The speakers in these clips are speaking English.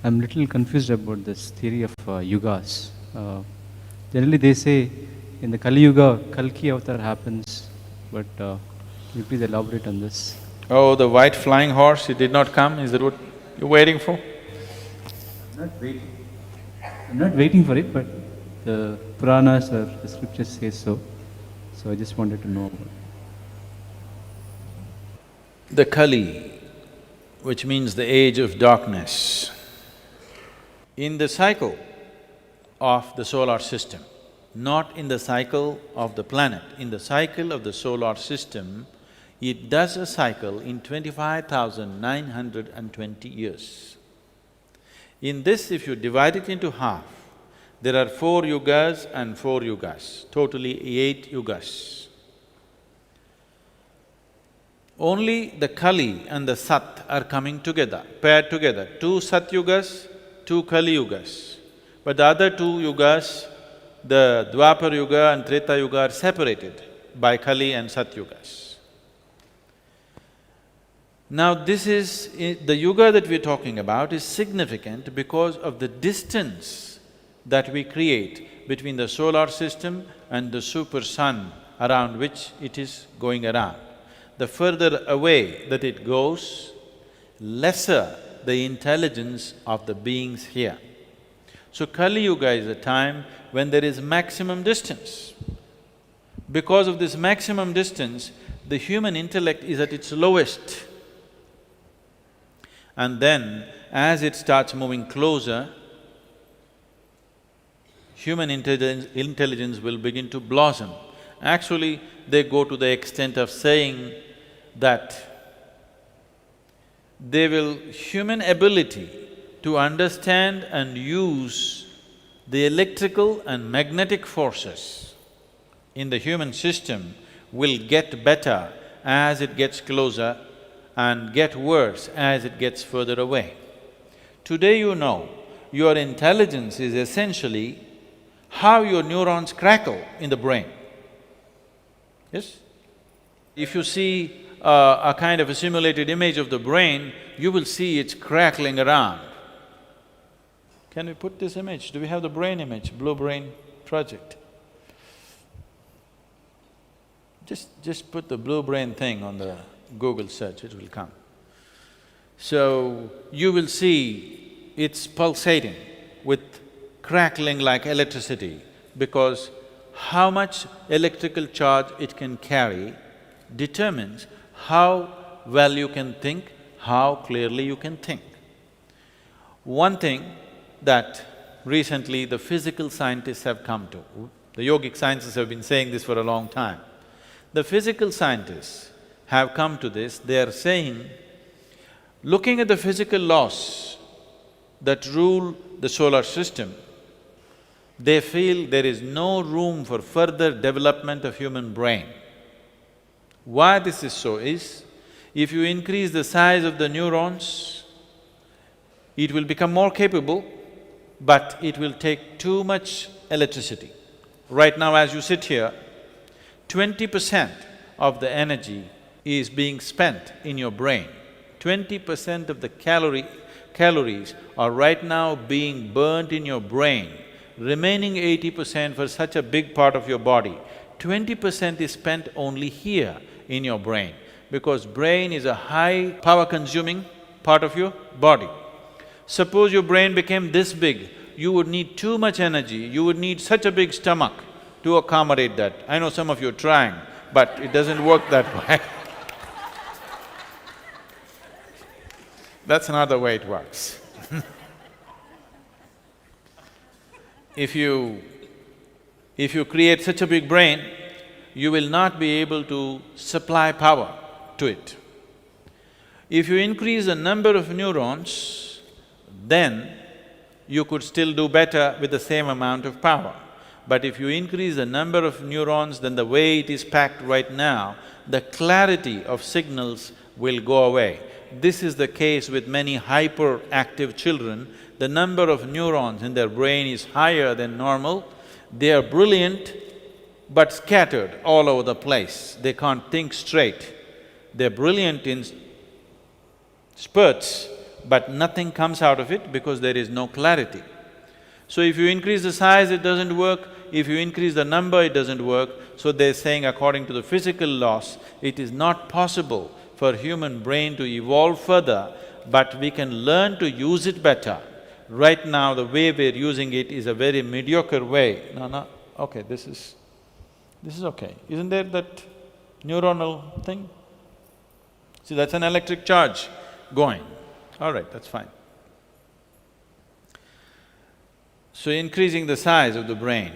I'm little confused about this theory of yugas. Generally they say in the Kali Yuga, Kalki avatar happens, but can you please elaborate on this? Oh, the white flying horse, it did not come, is that what you're waiting for? I'm not waiting for it, but the Puranas or the scriptures say so. So I just wanted to know about it. The Kali, which means the age of darkness, in the cycle of the solar system, not in the cycle of the planet, in the cycle of the solar system, it does a cycle in 25,920 years. In this, if you divide it into half, there are 4 yugas and 4 yugas, totally 8 yugas. Only the Kali and the Sat are coming together, paired together, 2 Sat yugas, 2 Kali yugas. But the other 2 yugas, the Dwapar Yuga and Treta Yuga are separated by Kali and Sat yugas. Now this is… the yuga that we're talking about is significant because of the distance that we create between the solar system and the super sun around which it is going around. The further away that it goes, lesser the intelligence of the beings here. So Kali Yuga is a time when there is maximum distance. Because of this maximum distance, the human intellect is at its lowest. And then, as it starts moving closer, human intelligence will begin to blossom. Actually, they go to the extent of saying that human ability to understand and use the electrical and magnetic forces in the human system will get better as it gets closer and get worse as it gets further away. Today you know, your intelligence is essentially how your neurons crackle in the brain. Yes? If you see a kind of a simulated image of the brain, you will see it's crackling around. Can we put this image? Do we have the brain image, Blue Brain project? Just put the Blue Brain thing on the Google search, it will come. So, you will see it's pulsating with crackling like electricity because how much electrical charge it can carry determines how well you can think, how clearly you can think. One thing that recently the physical scientists have come to, the yogic sciences have been saying this for a long time. The physical scientists have come to this, they are saying, looking at the physical laws that rule the solar system, they feel there is no room for further development of human brain. Why this is so is, if you increase the size of the neurons, it will become more capable, but it will take too much electricity. Right now as you sit here, 20% of the energy is being spent in your brain. 20% of the calories are right now being burnt in your brain, remaining 80% for such a big part of your body. 20% is spent only here in your brain, because brain is a high power-consuming part of your body. Suppose your brain became this big, you would need too much energy, you would need such a big stomach to accommodate that. I know some of you are trying, but it doesn't work that way. That's not the way it works. If you create such a big brain, you will not be able to supply power to it. If you increase the number of neurons, then you could still do better with the same amount of power. But if you increase the number of neurons, then the way it is packed right now, the clarity of signals will go away. This is the case with many hyperactive children. The number of neurons in their brain is higher than normal. They are brilliant but scattered all over the place. They can't think straight. They're brilliant in spurts, but nothing comes out of it because there is no clarity. So if you increase the size, it doesn't work. If you increase the number, it doesn't work. So they're saying according to the physical laws, it is not possible for human brain to evolve further, but we can learn to use it better. Right now, the way we're using it is a very mediocre way. No, okay, this is okay. Isn't there that neuronal thing? See, that's an electric charge going. All right, that's fine. So increasing the size of the brain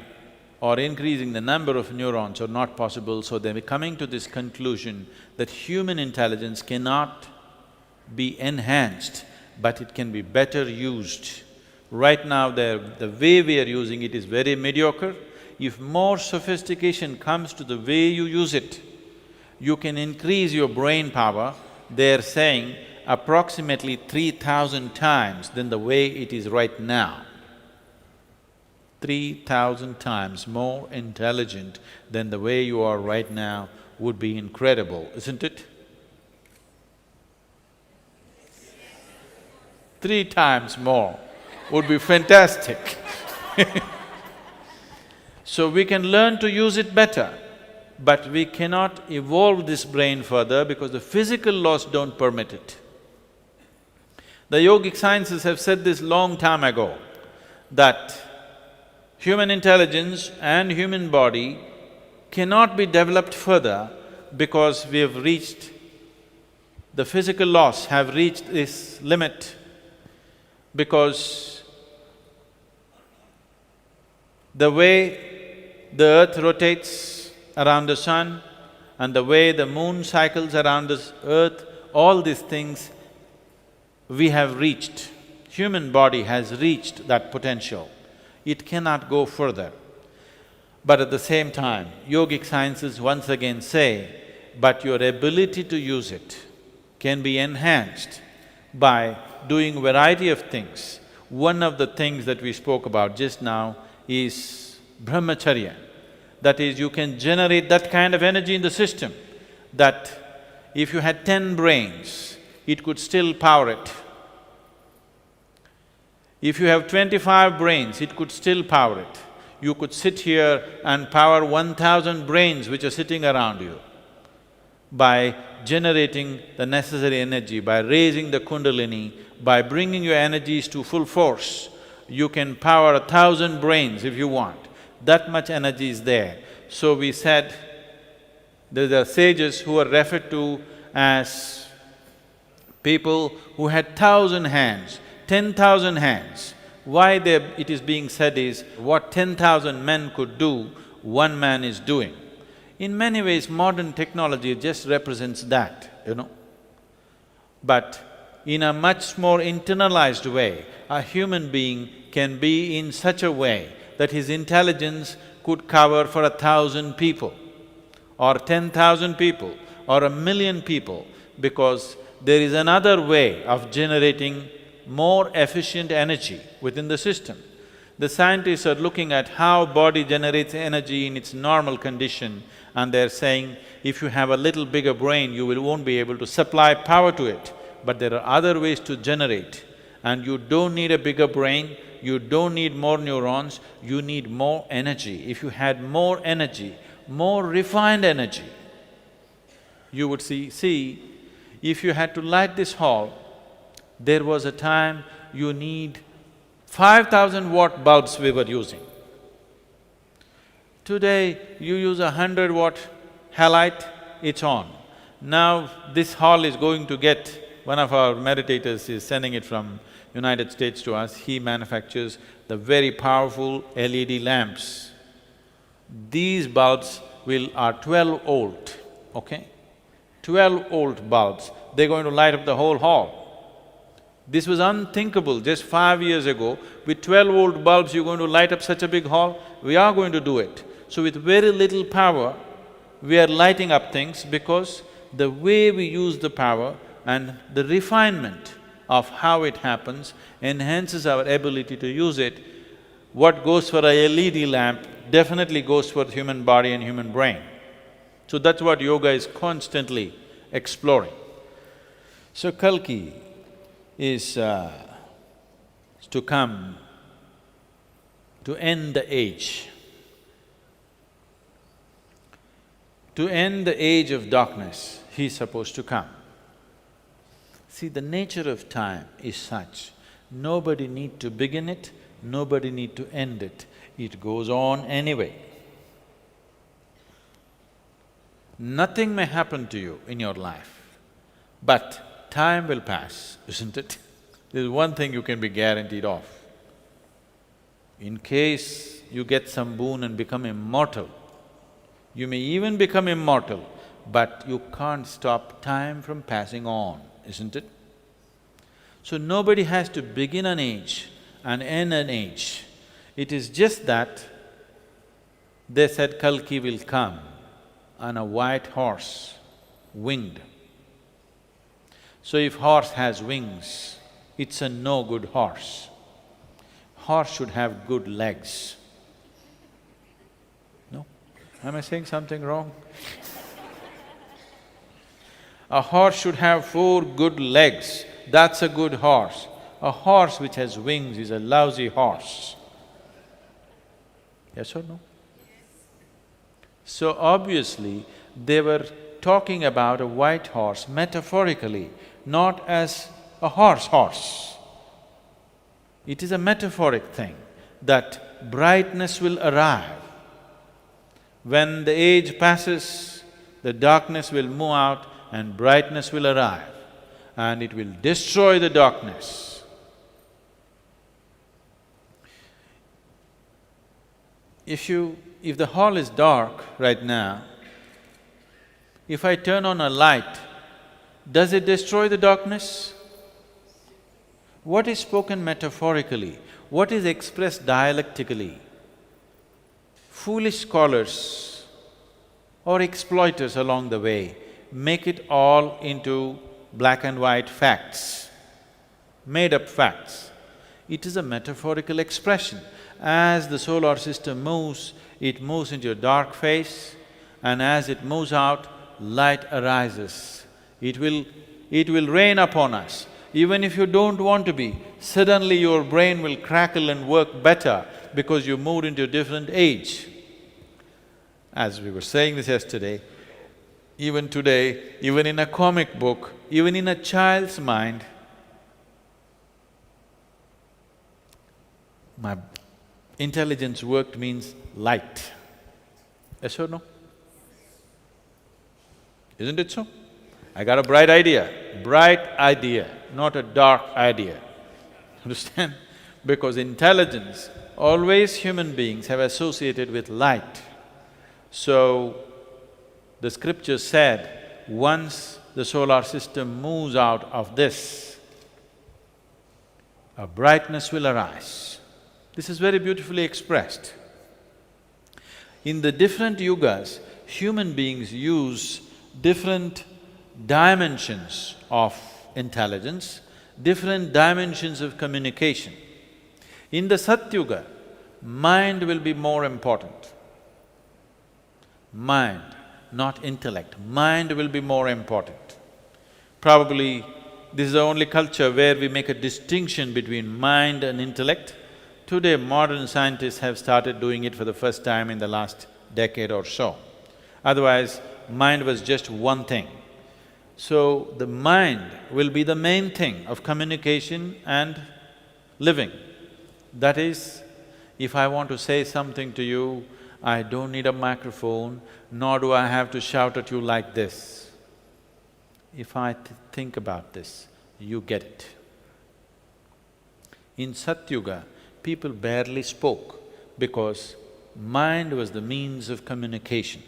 or increasing the number of neurons are not possible, so they're coming to this conclusion that human intelligence cannot be enhanced, but it can be better used. Right now, the way we are using it is very mediocre. If more sophistication comes to the way you use it, you can increase your brain power, they're saying approximately 3,000 times than the way it is right now. 3,000 times more intelligent than the way you are right now would be incredible, isn't it? 3 times more would be fantastic. So we can learn to use it better, but we cannot evolve this brain further because the physical laws don't permit it. The yogic sciences have said this long time ago, that human intelligence and human body cannot be developed further because we have reached… the physical laws have reached this limit, because the way the earth rotates around the sun and the way the moon cycles around this earth, all these things we have reached. Human body has reached that potential. It cannot go further. But at the same time, yogic sciences once again say, but your ability to use it can be enhanced by doing variety of things. One of the things that we spoke about just now is brahmacharya. That is, you can generate that kind of energy in the system that if you had 10 brains, it could still power it. If you have 25 brains, it could still power it. You could sit here and power 1,000 brains which are sitting around you by generating the necessary energy, by raising the kundalini, by bringing your energies to full force. You can power 1,000 brains if you want. That much energy is there. So we said, there are sages who are referred to as people who had 1,000 hands, 10,000 hands. Why it is being said is, what 10,000 men could do, one man is doing. In many ways, modern technology just represents that, you know. But in a much more internalized way, a human being can be in such a way that his intelligence could cover for 1,000 people or 10,000 people or 1,000,000 people, because there is another way of generating more efficient energy within the system. The scientists are looking at how body generates energy in its normal condition, and they're saying, if you have a little bigger brain, you won't be able to supply power to it. But there are other ways to generate, and you don't need a bigger brain, you don't need more neurons, you need more energy. If you had more energy, more refined energy, you would see, if you had to light this hall, there was a time you need 5,000 watt bulbs we were using. Today, you use 100 watt halide, it's on. Now, this hall is going to get… one of our meditators is sending it from United States to us, he manufactures the very powerful LED lamps. These bulbs are 12 volt, okay? 12 volt bulbs, they're going to light up the whole hall. This was unthinkable just 5 years ago. With 12 volt bulbs, you're going to light up such a big hall? We are going to do it. So with very little power, we are lighting up things because the way we use the power and the refinement of how it happens enhances our ability to use it. What goes for a LED lamp definitely goes for the human body and human brain. So that's what yoga is constantly exploring. So Kalki, is to come to end the age. To end the age of darkness, he's supposed to come. See, the nature of time is such, nobody need to begin it, nobody need to end it. It goes on anyway. Nothing may happen to you in your life, but time will pass, isn't it? There's one thing you can be guaranteed of. In case you get some boon and become immortal, you may even become immortal, but you can't stop time from passing on, isn't it? So nobody has to begin an age and end an age. It is just that they said Kalki will come on a white horse, winged. So if horse has wings, it's a no good horse. Horse should have good legs. No? Am I saying something wrong? A horse should have 4 good legs, that's a good horse. A horse which has wings is a lousy horse. Yes or no? So obviously, they were talking about a white horse metaphorically, not as a horse. It is a metaphoric thing, that brightness will arrive. When the age passes, the darkness will move out and brightness will arrive, and it will destroy the darkness. If the hall is dark right now, if I turn on a light, does it destroy the darkness? What is spoken metaphorically? What is expressed dialectically? Foolish scholars or exploiters along the way make it all into black and white facts, made-up facts. It is a metaphorical expression. As the solar system moves, it moves into a dark phase, and as it moves out, light arises. It will rain upon us. Even if you don't want to be, suddenly your brain will crackle and work better because you moved into a different age. As we were saying this yesterday, even today, even in a comic book, even in a child's mind, my intelligence worked means light. Yes or no? Isn't it so? I got a bright idea, not a dark idea. Understand? Because intelligence, always human beings have associated with light. So, the scripture said, once the solar system moves out of this, a brightness will arise. This is very beautifully expressed. In the different yugas, human beings use different dimensions of intelligence, different dimensions of communication. In the Satyuga, mind will be more important. Mind, not intellect. Mind will be more important. Probably this is the only culture where we make a distinction between mind and intellect. Today, modern scientists have started doing it for the first time in the last decade or so. Otherwise, mind was just one thing. So, the mind will be the main thing of communication and living. That is, if I want to say something to you, I don't need a microphone, nor do I have to shout at you like this. If I think about this, you get it. In Satyuga, people barely spoke because mind was the means of communication.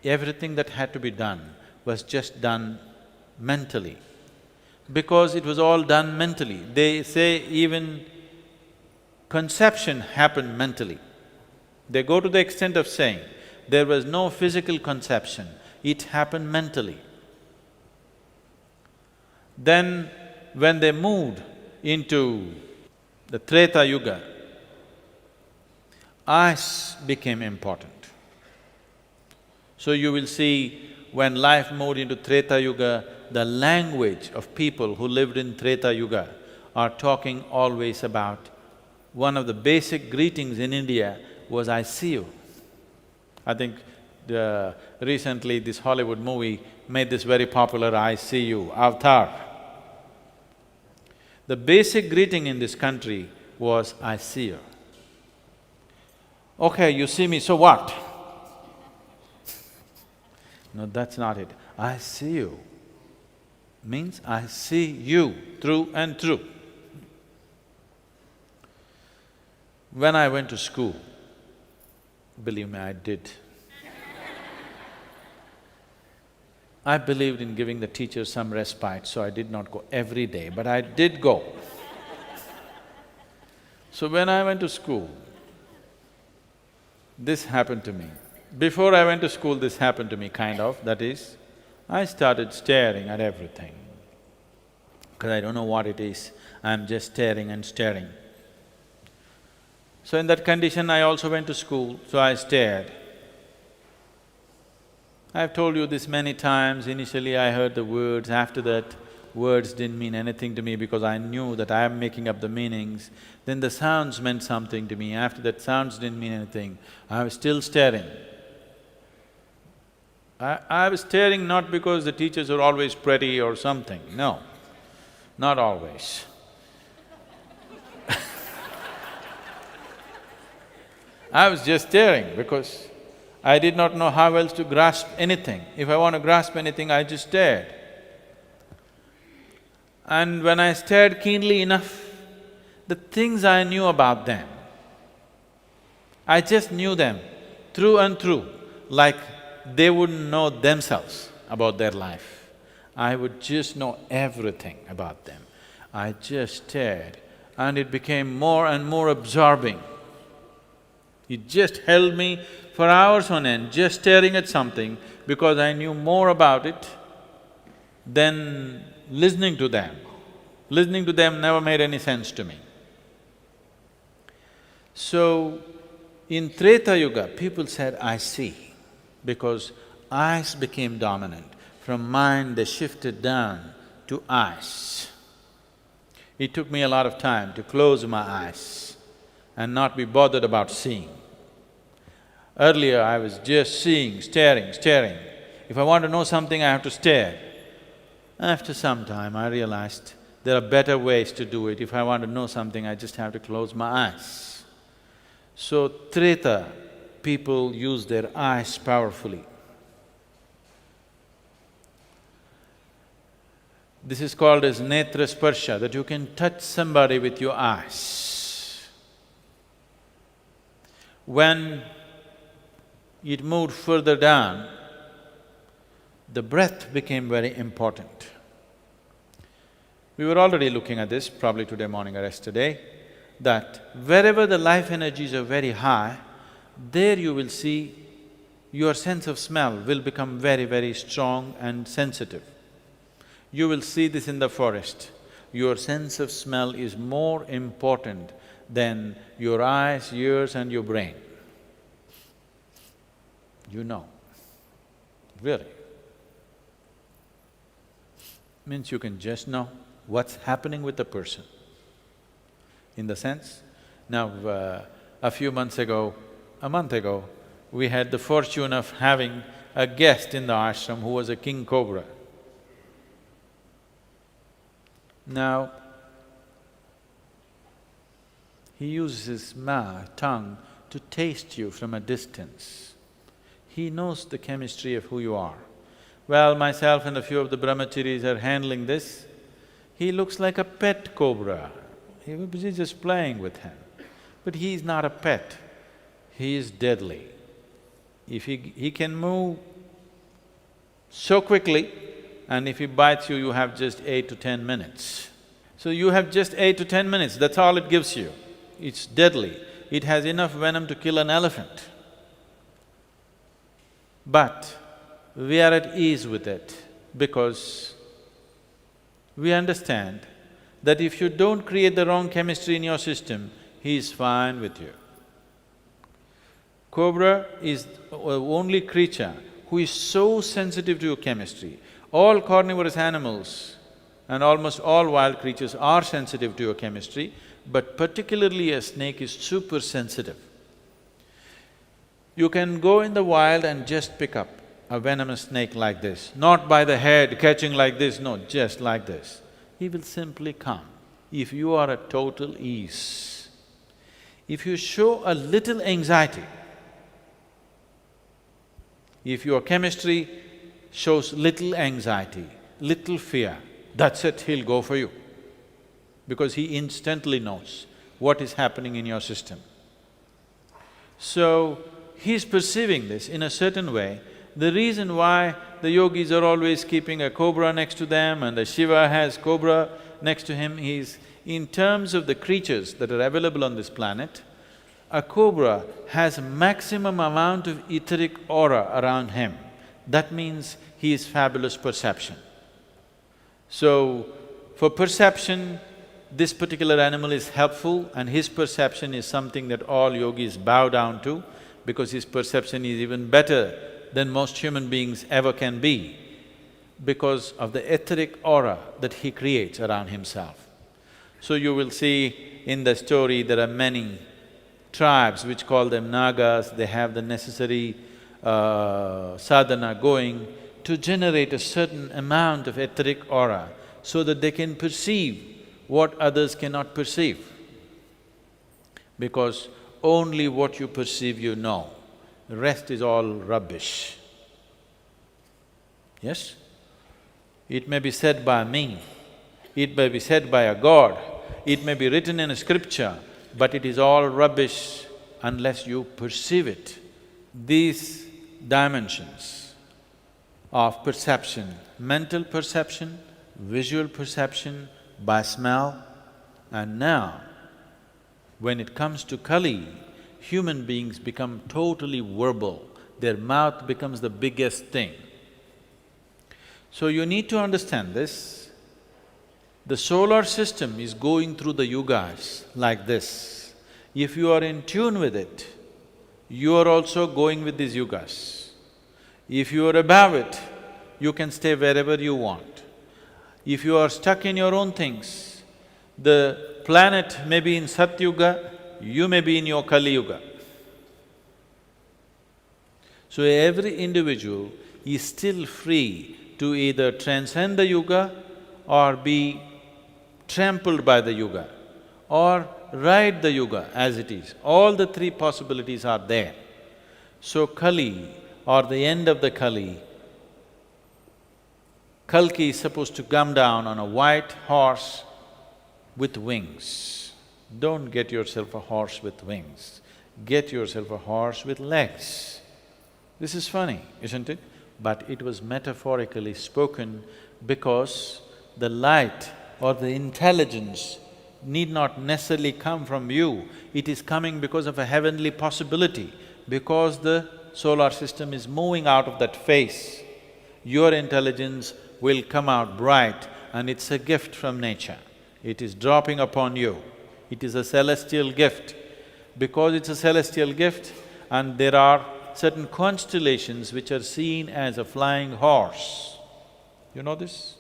Everything that had to be done was just done mentally. Because it was all done mentally. They say even conception happened mentally. They go to the extent of saying, there was no physical conception, it happened mentally. Then, when they moved into the Treta Yuga, eyes became important. So you will see, when life moved into Treta Yuga, the language of people who lived in Treta Yuga are talking always about, one of the basic greetings in India was, "I see you." I think recently this Hollywood movie made this very popular, "I see you," Avatar. The basic greeting in this country was, "I see you." Okay, you see me, so what? No, that's not it. "I see you" means I see you through and through. When I went to school, believe me, I did. I believed in giving the teachers some respite, so I did not go every day, but I did go. So when I went to school, this happened to me. Before I went to school, this happened to me, kind of, that is, I started staring at everything. Because I don't know what it is, I'm just staring and staring. So in that condition, I also went to school, so I stared. I've told you this many times, initially I heard the words, after that words didn't mean anything to me because I knew that I am making up the meanings. Then the sounds meant something to me, after that sounds didn't mean anything. I was still staring. I was staring not because the teachers were always pretty or something, no, not always. I was just staring because I did not know how else to grasp anything. If I want to grasp anything, I just stared. And when I stared keenly enough, the things I knew about them, I just knew them through and through, like they wouldn't know themselves about their life. I would just know everything about them. I just stared and it became more and more absorbing. It just held me for hours on end, just staring at something because I knew more about it than listening to them. Listening to them never made any sense to me. So, in Treta Yuga, people said, "I see," because eyes became dominant. From mind they shifted down to eyes. It took me a lot of time to close my eyes and not be bothered about seeing. Earlier I was just seeing, staring, staring. If I want to know something, I have to stare. After some time I realized there are better ways to do it. If I want to know something, I just have to close my eyes. So Treta people use their eyes powerfully. This is called as netra sparsha, that you can touch somebody with your eyes. When it moved further down, the breath became very important. We were already looking at this, probably today morning or yesterday, that wherever the life energies are very high, there you will see your sense of smell will become very, very strong and sensitive. You will see this in the forest. Your sense of smell is more important than your eyes, ears and your brain. You know, really. Means you can just know what's happening with the person. In the sense, now a few months ago, a month ago, we had the fortune of having a guest in the ashram who was a king cobra. Now, he uses his tongue to taste you from a distance. He knows the chemistry of who you are. Well, myself and a few of the brahmacharis are handling this. He looks like a pet cobra. He's just playing with him. But he is not a pet, he is deadly. If he can move so quickly, and if he bites you, you have just 8 to 10 minutes. So you have just 8 to 10 minutes, that's all it gives you. It's deadly. It has enough venom to kill an elephant. But we are at ease with it because we understand that if you don't create the wrong chemistry in your system, he is fine with you. Cobra is the only creature who is so sensitive to your chemistry. All carnivorous animals and almost all wild creatures are sensitive to your chemistry, but particularly a snake is super sensitive. You can go in the wild and just pick up a venomous snake like this, not by the head, catching like this, no, just like this. He will simply come if you are at total ease. If you show a little anxiety, if your chemistry shows little anxiety, little fear, that's it, he'll go for you. Because he instantly knows what is happening in your system. So, he's perceiving this in a certain way. The reason why the yogis are always keeping a cobra next to them and the Shiva has cobra next to him is, in terms of the creatures that are available on this planet, a cobra has maximum amount of etheric aura around him. That means he is fabulous perception. So, for perception, this particular animal is helpful and his perception is something that all yogis bow down to because his perception is even better than most human beings ever can be because of the etheric aura that he creates around himself. So you will see in the story there are many tribes which call them Nagas, they have the necessary sadhana going to generate a certain amount of etheric aura so that they can perceive what others cannot perceive. Because only what you perceive you know, the rest is all rubbish. Yes? It may be said by me, it may be said by a god, it may be written in a scripture, but it is all rubbish unless you perceive it. These dimensions of perception, mental perception, visual perception, by smell, and now, when it comes to Kali, human beings become totally verbal, their mouth becomes the biggest thing. So you need to understand this. The solar system is going through the yugas like this. If you are in tune with it, you are also going with these yugas. If you are above it, you can stay wherever you want. If you are stuck in your own things, the planet may be in Satyuga, you may be in your Kali Yuga. So every individual is still free to either transcend the yuga or be trampled by the yuga or ride the yuga as it is. All the three possibilities are there. So Kali or the end of the Kali, Kalki is supposed to come down on a white horse with wings. Don't get yourself a horse with wings, get yourself a horse with legs. This is funny, isn't it? But it was metaphorically spoken because the light or the intelligence need not necessarily come from you, it is coming because of a heavenly possibility, because the solar system is moving out of that phase. Your intelligence will come out bright and it's a gift from nature. It is dropping upon you. It is a celestial gift. Because it's a celestial gift and there are certain constellations which are seen as a flying horse. You know this?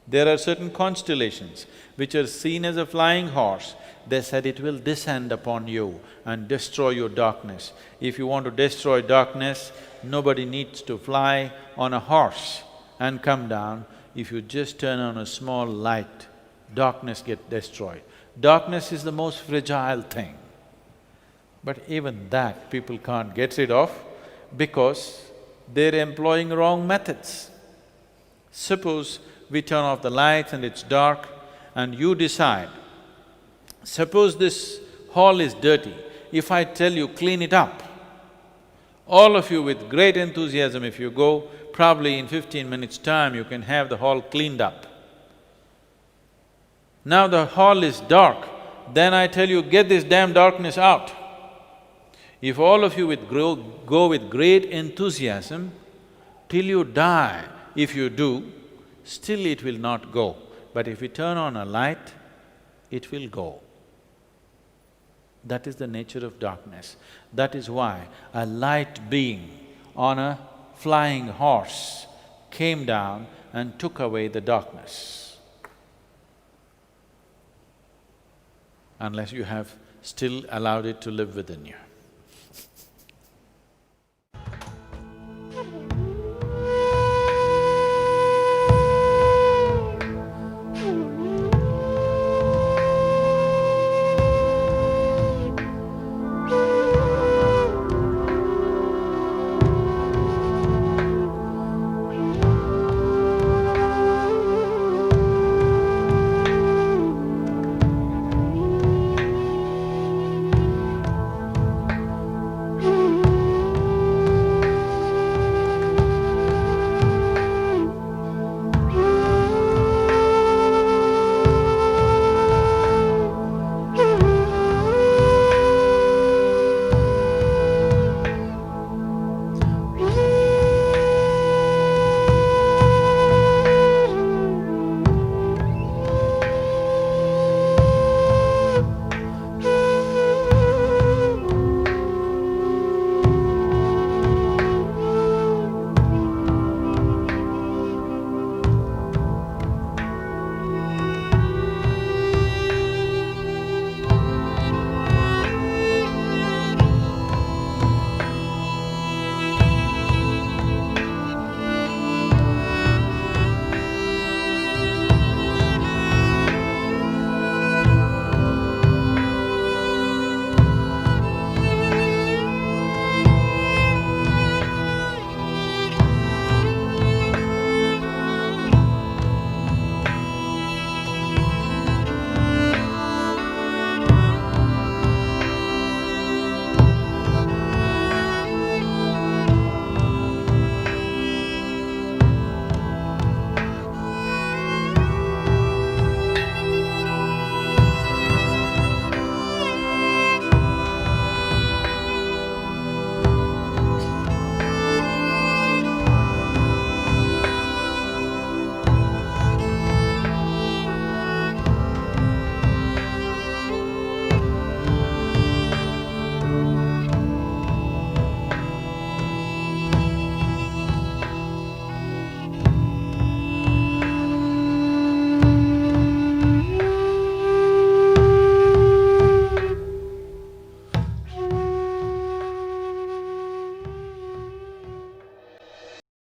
There are certain constellations which are seen as a flying horse. They said it will descend upon you and destroy your darkness. If you want to destroy darkness, nobody needs to fly on a horse and come down. If you just turn on a small light, darkness gets destroyed. Darkness is the most fragile thing. But even that people can't get rid of because they're employing wrong methods. Suppose we turn off the lights and it's dark and you decide, suppose this hall is dirty, if I tell you clean it up, all of you with great enthusiasm if you go, probably in 15 minutes' time you can have the hall cleaned up. Now the hall is dark, then I tell you, get this damn darkness out. If all of you go with great enthusiasm, till you die, if you do, still it will not go. But if you turn on a light, it will go. That is the nature of darkness. That is why a light being on a flying horse came down and took away the darkness. Unless you have still allowed it to live within you.